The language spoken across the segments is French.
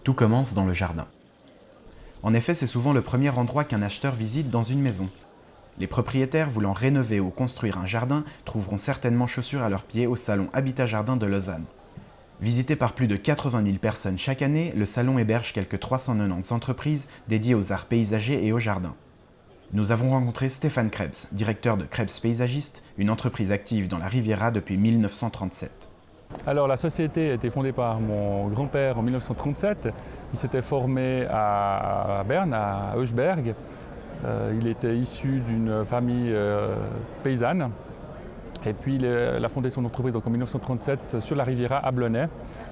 Tout commence dans le jardin. En effet, c'est souvent le premier endroit qu'un acheteur visite dans une maison. Les propriétaires voulant rénover ou construire un jardin trouveront certainement chaussures à leurs pieds au salon Habitat Jardin de Lausanne. Visité par plus de 80 000 personnes chaque année, le salon héberge quelques 390 entreprises dédiées aux arts paysagers et aux jardins. Nous avons rencontré Stéphane Krebs, directeur de Krebs Paysagiste, une entreprise active dans la Riviera depuis 1937. Alors la société a été fondée par mon grand-père en 1937. Il s'était formé à Berne, à Heusberg. Il était issu d'une famille paysanne. Et puis il a fondé son entreprise donc, en 1937 sur la Riviera à Blonay,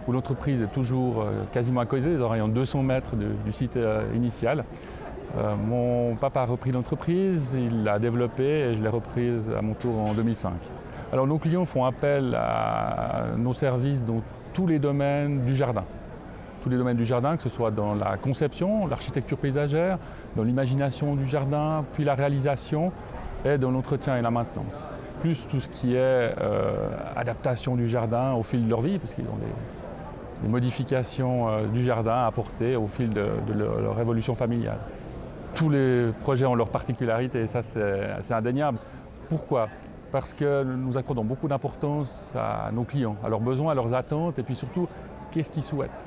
où l'entreprise est toujours quasiment à côté, ils auraient 200 mètres du site initial. Mon papa a repris l'entreprise, il l'a développée et je l'ai reprise à mon tour en 2005. Alors nos clients font appel à nos services dans tous les domaines du jardin. Tous les domaines du jardin, que ce soit dans la conception, l'architecture paysagère, dans l'imagination du jardin, puis la réalisation et dans l'entretien et la maintenance. Plus tout ce qui est adaptation du jardin au fil de leur vie, parce qu'ils ont des modifications du jardin à apporter au fil de leur évolution familiale. Tous les projets ont leurs particularités, et ça c'est indéniable. Pourquoi ? Parce que nous accordons beaucoup d'importance à nos clients, à leurs besoins, à leurs attentes, et puis surtout, qu'est-ce qu'ils souhaitent ?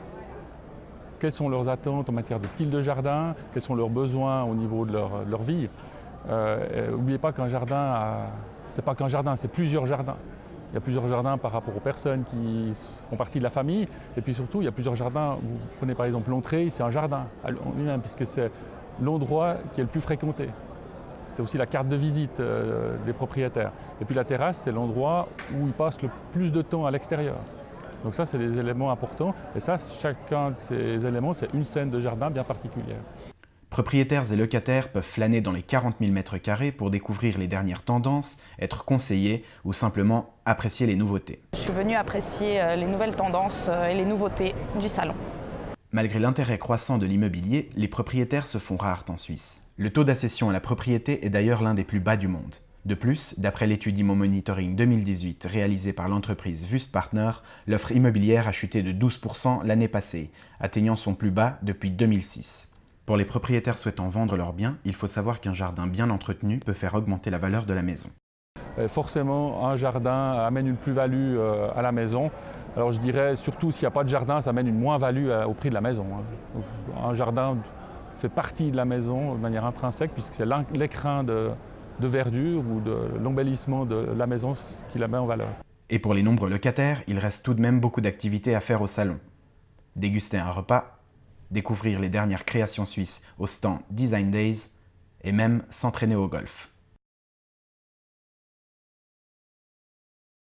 Quelles sont leurs attentes en matière de style de jardin ? Quels sont leurs besoins au niveau de leur vie ? N'oubliez pas qu'un jardin, c'est pas qu'un jardin, c'est plusieurs jardins. Il y a plusieurs jardins par rapport aux personnes qui font partie de la famille, et puis surtout, il y a plusieurs jardins. Vous prenez par exemple l'entrée, c'est un jardin en lui-même, puisque c'est l'endroit qui est le plus fréquenté. C'est aussi la carte de visite des propriétaires. Et puis la terrasse, c'est l'endroit où ils passent le plus de temps à l'extérieur. Donc ça, c'est des éléments importants. Et ça, chacun de ces éléments, c'est une scène de jardin bien particulière. Propriétaires et locataires peuvent flâner dans les 40 000 m² pour découvrir les dernières tendances, être conseillés ou simplement apprécier les nouveautés. Je suis venue apprécier les nouvelles tendances et les nouveautés du salon. Malgré l'intérêt croissant de l'immobilier, les propriétaires se font rares en Suisse. Le taux d'accession à la propriété est d'ailleurs l'un des plus bas du monde. De plus, d'après l'étude Immo Monitoring 2018 réalisée par l'entreprise Wüst Partner, l'offre immobilière a chuté de 12% l'année passée, atteignant son plus bas depuis 2006. Pour les propriétaires souhaitant vendre leurs biens, il faut savoir qu'un jardin bien entretenu peut faire augmenter la valeur de la maison. Forcément, un jardin amène une plus-value à la maison. Alors je dirais, surtout s'il n'y a pas de jardin, ça amène une moins-value au prix de la maison. Donc, un jardin fait partie de la maison de manière intrinsèque, puisque c'est l'écrin de verdure ou de l'embellissement de la maison qui la met en valeur. Et pour les nombreux locataires, il reste tout de même beaucoup d'activités à faire au salon. Déguster un repas, découvrir les dernières créations suisses au stand Design Days et même s'entraîner au golf.